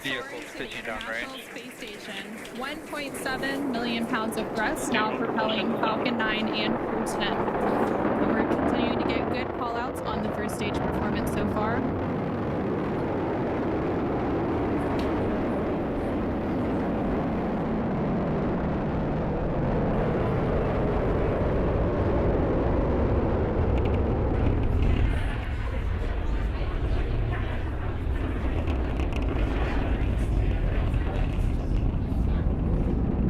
Vehicles pitching down range. Space Station. 1.7 million pounds of thrust now propelling Falcon 9 and Crew 10. And we're continuing to get good call-outs on the first stage performance so far.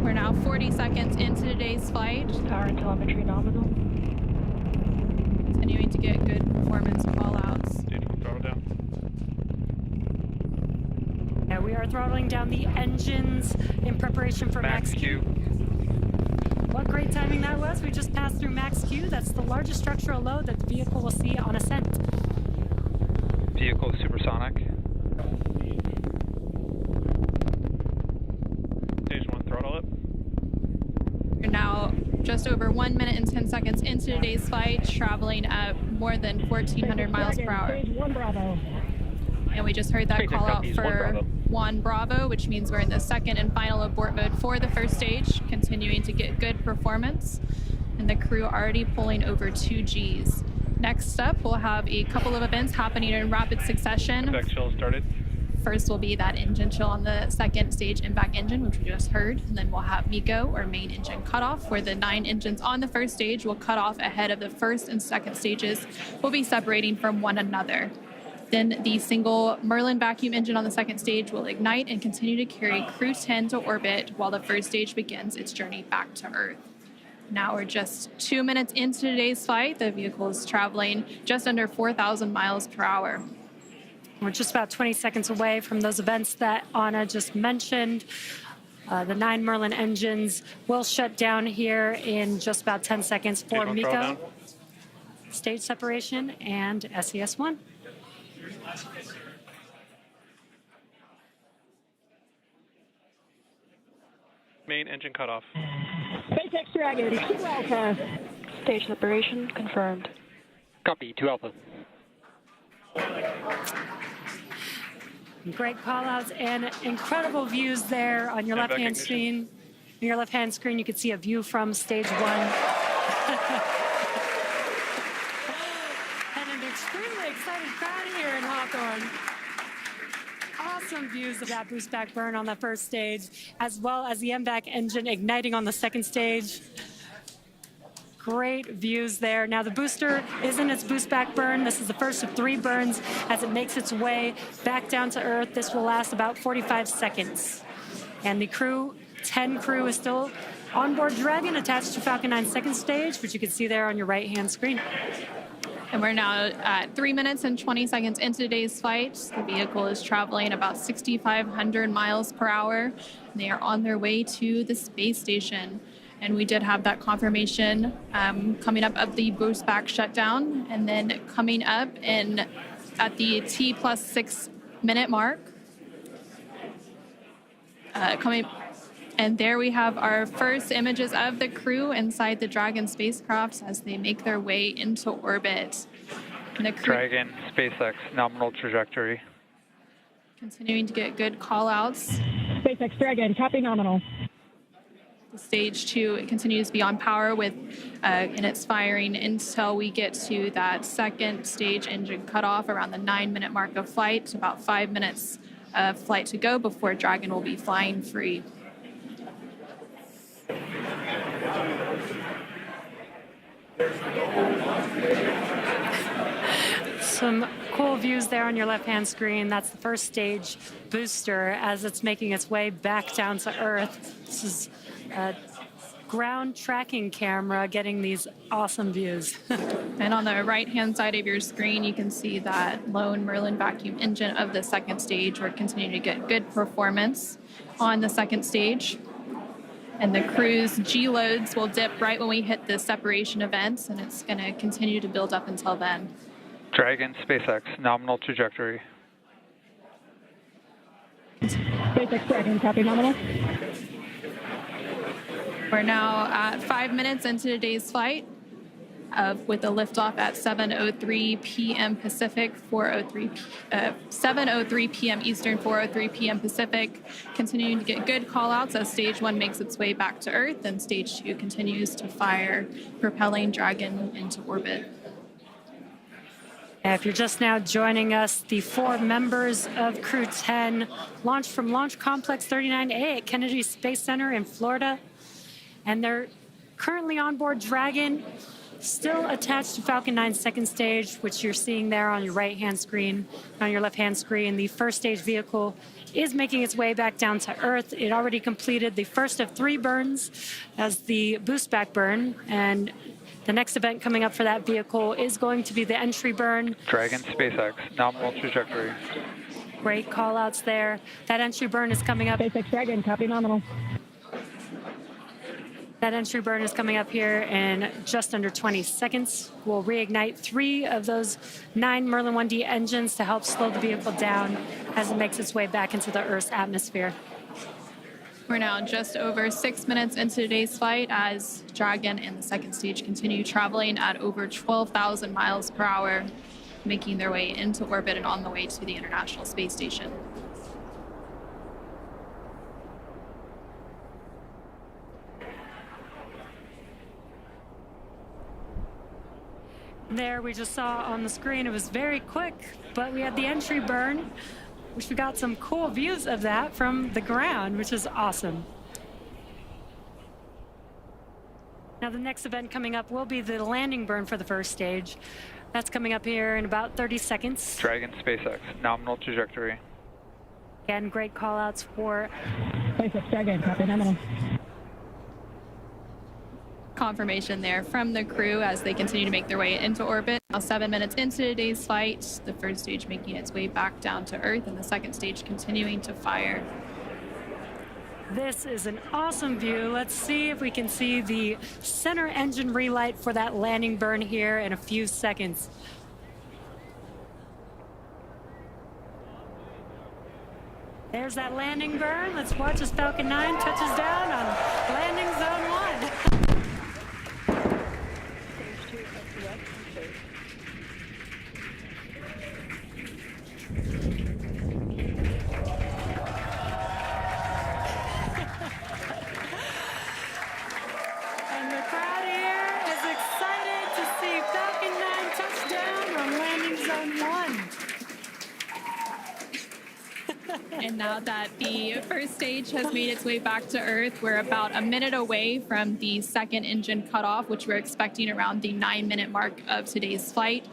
We're now 40 seconds into today's flight. Power and telemetry nominal. Continuing to get good performance call-outs. Throttle down. Yeah, we are throttling down the engines in preparation for Max Q. What great timing that was. We just passed through Max Q. That's the largest structural load that the vehicle will see on ascent. Vehicle supersonic. Stage 1, throttle up. We're now just over 1 minute and 10 seconds into today's flight, traveling at more than 1,400 miles per hour. Stage 1 Bravo. And we just heard that call out for 1 Bravo, which means we're in the second and final abort mode for the first stage, continuing to get good performance. And the crew already pulling over 2 Gs. Next up, we'll have a couple of events happening in rapid succession. Back chill started. First will be that engine chill on the second stage impact engine, which we just heard. And then we'll have MECO, or main engine cutoff, where the 9 engines on the first stage will cut off ahead of the first and second stages will be separating from one another. Then the single Merlin vacuum engine on the second stage will ignite and continue to carry Crew 10 to orbit while the first stage begins its journey back to Earth. Now we're just 2 minutes into today's flight. The vehicle is traveling just under 4,000 miles per hour. We're just about 20 seconds away from those events that Anna just mentioned. The 9 Merlin engines will shut down here in just about 10 seconds for MECO, stage separation, and SES-1. Main engine cutoff. SpaceX Dragon, 2 Alpha. Stage separation confirmed. Copy, 2 Alpha. Great call-outs and incredible views there on your left-hand screen. On your left-hand screen, you can see a view from stage 1. And an extremely excited crowd here in Hawthorne. Awesome views of that boost back burn on the first stage, as well as the MVAC engine igniting on the second stage. Great views there. Now the booster is in its boost back burn. This is the first of 3 burns as it makes its way back down to Earth. This will last about 45 seconds. And the Crew 10 crew is still on board Dragon, attached to Falcon 9's second stage, which you can see there on your right-hand screen. And we're now at 3 minutes and 20 seconds into today's flight. The vehicle is traveling about 6,500 miles per hour. They are on their way to the space station. And we did have that confirmation coming up of the boost back shutdown. And then coming up at the T+6 minute mark. And there we have our first images of the crew inside the Dragon spacecraft as they make their way into orbit. And the crew Dragon, SpaceX, nominal trajectory. continuing to get good call-outs. SpaceX Dragon, copy nominal. Stage 2, it continues to be on power with in its firing until we get to that second stage engine cutoff around the 9-minute mark of flight. About 5 minutes of flight to go before Dragon will be flying free. Some cool views there on your left-hand screen. That's the first stage booster as it's making its way back down to Earth. This is a ground tracking camera getting these awesome views. And on the right-hand side of your screen, you can see that lone Merlin vacuum engine of the second stage. We're continuing to get good performance on the second stage. And the crew's G-loads will dip right when we hit the separation events, and it's going to continue to build up until then. Dragon, SpaceX, nominal trajectory. SpaceX Dragon, copy nominal. We're now at 5 minutes into today's flight. with a liftoff at 7:03 p.m. Pacific, 7:03 p.m. Eastern, 4:03 p.m. Pacific. Continuing to get good call-outs as Stage 1 makes its way back to Earth, and Stage 2 continues to fire, propelling Dragon into orbit. If you're just now joining us, the 4 members of Crew 10 launched from Launch Complex 39A at Kennedy Space Center in Florida, and they're currently on board Dragon, still attached to Falcon 9's second stage, which you're seeing there on your right-hand screen. On your left-hand screen, the first stage vehicle is making its way back down to Earth. It already completed the first of 3 burns as the boost back burn, and the next event coming up for that vehicle is going to be the entry burn. Dragon SpaceX, nominal trajectory. Great call-outs there. That entry burn is coming up. SpaceX Dragon, copy nominal. That entry burn is coming up here in just under 20 seconds. We'll reignite 3 of those 9 Merlin 1D engines to help slow the vehicle down as it makes its way back into the Earth's atmosphere. We're now just over 6 minutes into today's flight as Dragon and the second stage continue traveling at over 12,000 miles per hour, making their way into orbit and on the way to the International Space Station. There, we just saw on the screen, it was very quick, but we had the entry burn, which we got some cool views of that from the ground, which is awesome. Now the next event coming up will be the landing burn for the first stage. That's coming up here in about 30 seconds. Dragon SpaceX, nominal trajectory. Again, great call outs for SpaceX Dragon, copy nominal. Confirmation there from the crew as they continue to make their way into orbit. Now 7 minutes into today's flight, the first stage making its way back down to Earth and the second stage continuing to fire. This is an awesome view. Let's see if we can see the center engine relight for that landing burn here in a few seconds. There's that landing burn. Let's watch as Falcon 9 touches down on landing zone 1. And the crowd here is excited to see Falcon 9 touch down on landing zone 1. And now that the first stage has made its way back to Earth, we're about a minute away from the second engine cutoff, which we're expecting around the 9-minute mark of today's flight.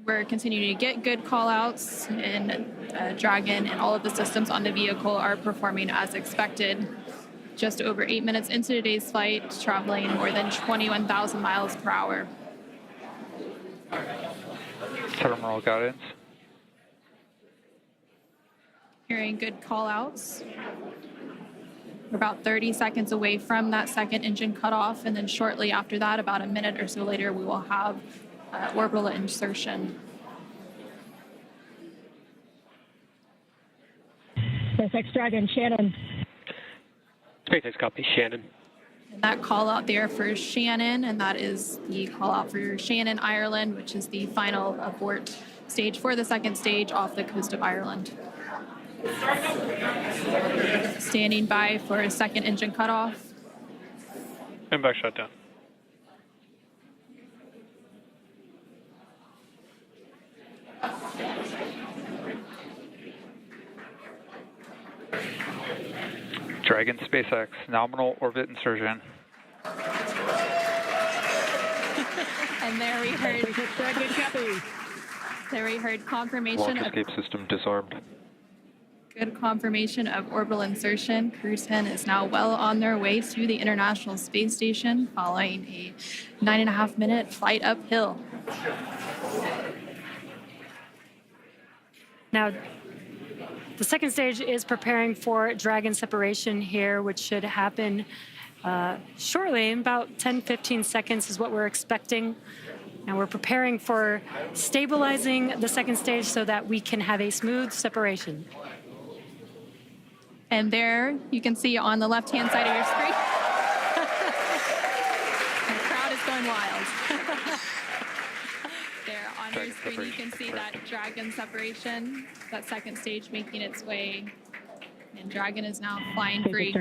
We're continuing to get good call-outs, and Dragon and all of the systems on the vehicle are performing as expected. Just over 8 minutes into today's flight, traveling more than 21,000 miles per hour. Terminal guidance. Hearing good call-outs. We're about 30 seconds away from that second engine cutoff, and then shortly after that, about a minute or so later, we will have orbital insertion. SpaceX Dragon, Shannon. SpaceX copy, Shannon. And that call out there for Shannon, and that is the call out for Shannon, Ireland, which is the final abort stage for the second stage off the coast of Ireland. Standing by for a second engine cutoff. And back shutdown. Dragon SpaceX, nominal orbit insertion. And there we heard SpaceX Dragon, copy. there we heard confirmation Launch of escape system disarmed. good confirmation of orbital insertion. Crew 10 is now well on their way to the International Space Station following a 9.5-minute flight uphill. Now, the second stage is preparing for Dragon separation here, which should happen shortly, in about 10-15 seconds is what we're expecting. Now we're preparing for stabilizing the second stage so that we can have a smooth separation. And there you can see on the left-hand side of your screen There on your screen, you can see that Dragon separation, that second stage making its way, and Dragon is now flying free.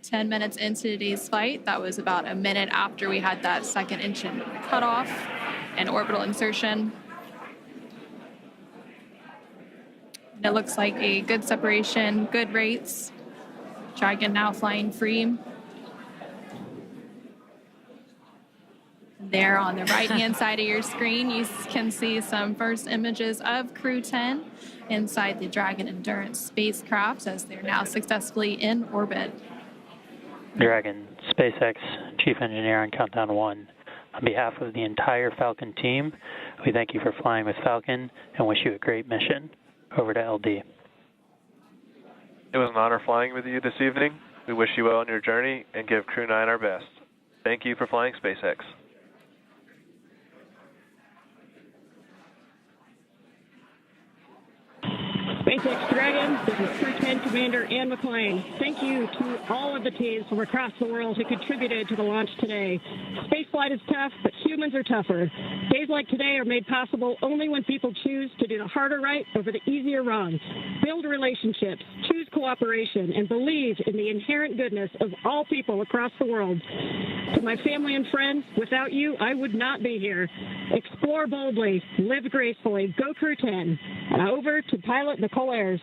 10 minutes into today's flight, that was about a minute after we had that second engine cutoff and orbital insertion. And it looks like a good separation, good rates. Dragon now flying free. There on the right-hand side of your screen, you can see some first images of Crew 10 inside the Dragon Endurance spacecraft as they're now successfully in orbit. Dragon, SpaceX Chief Engineer on Countdown 1. On behalf of the entire Falcon team, we thank you for flying with Falcon and wish you a great mission. Over to LD. It was an honor flying with you this evening. We wish you well on your journey and give Crew 9 our best. Thank you for flying SpaceX. SpaceX Dragon, this is Crew 10 Commander Ann McClain. Thank you to all of the teams from across the world who contributed to the launch today. Spaceflight is tough, but humans are tougher. Days like today are made possible only when people choose to do the harder right over the easier wrong. Build relationships, choose cooperation, and believe in the inherent goodness of all people across the world. To my family and friends, without you, I would not be here. Explore boldly, live gracefully, go Crew 10. And over to pilot Nicole Ayers.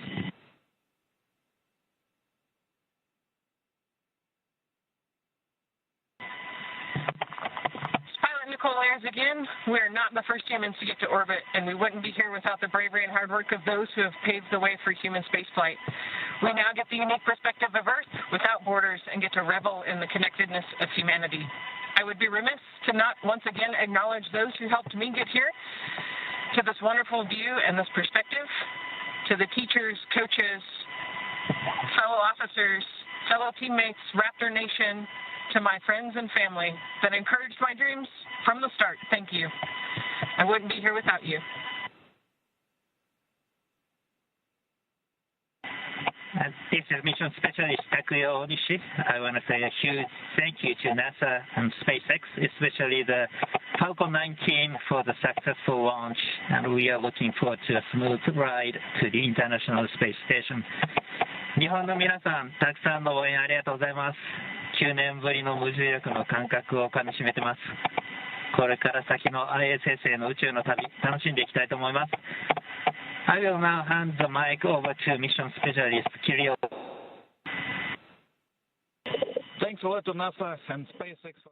Nicole Ayers again. We're not the first humans to get to orbit, and we wouldn't be here without the bravery and hard work of those who have paved the way for human spaceflight. We now get the unique perspective of Earth without borders and get to revel in the connectedness of humanity. I would be remiss to not once again acknowledge those who helped me get here, to this wonderful view and this perspective, to the teachers, coaches, fellow officers, fellow teammates, Raptor Nation, to my friends and family that encouraged my dreams from the start. Thank you. I wouldn't be here without you. This is Mission Specialist Takuya Onishi. I want to say a huge thank you to NASA and SpaceX, especially the Falcon 9 team for the successful launch, and we are looking forward to a smooth ride to the International Space Station. 日本の皆さん、たくさんの応援ありがとうございます。9年ぶりの無重力の感覚をかみしめてます。これから先の ISS への宇宙の旅、楽しんでいきたいと思います。I will now hand the mic over to Mission Specialist Kirill. Thanks a lot to NASA and SpaceX.